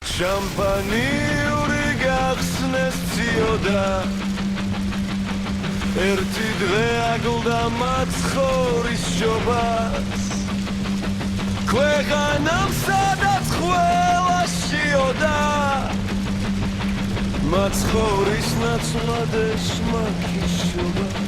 შამპანიური გახსნეს ციოდა ერთი დღე აგლდა მაცხოვრის შობას ქვეყანამ სადაც ყველა შიოდა მაცხოვრის ნაცვლად ეშმაკის შობა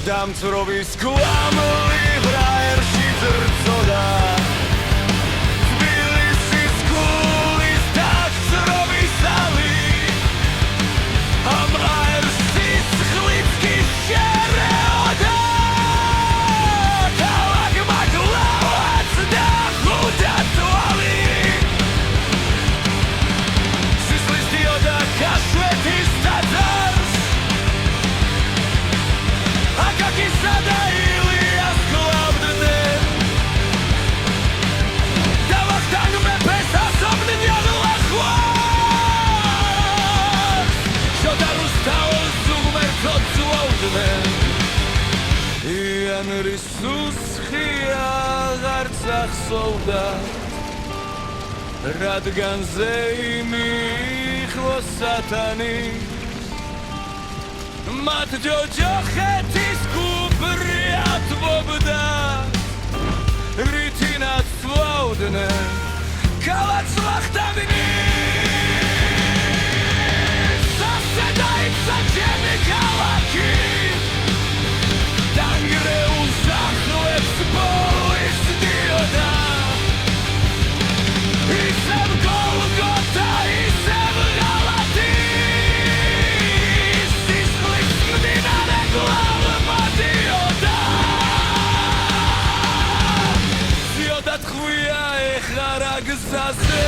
დამცროვის გვამლი ბრაერში ძრწოდა თბილისის გულის დაცროვის ალი ამ ბრაერსის ხლიც კი შერეოდა ქალაქ მაღლავაც და ხუდა თვალი სისხლის დიოდა ქაშვეთის ტაძარს Sada Ilias klapdne Da vakhtang me pesa sobnja lachwas Shoda rustao zugmer kotzwodne Ian risus khia gartsakh sovda Radgan zeimi khlo satani Mat jojochetis Briatwobda Ritinat swodne Kalats lachtavini Sasedait sačemi kalaki Tangre uzahleps bolis dioda Isem Golgota, isem Galati Sislik smdina neglava madioda Tchvia ეხარა გზაზე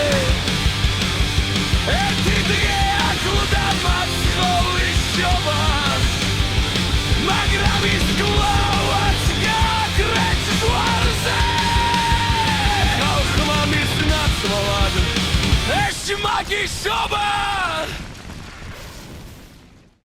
ერთი დღე აკლდა მაცხოვრის შობას მაგრამ ის გლოვაც გაგრეც ზღვარზე ხალხმა მის ნაცვლად ეშმაკის შობა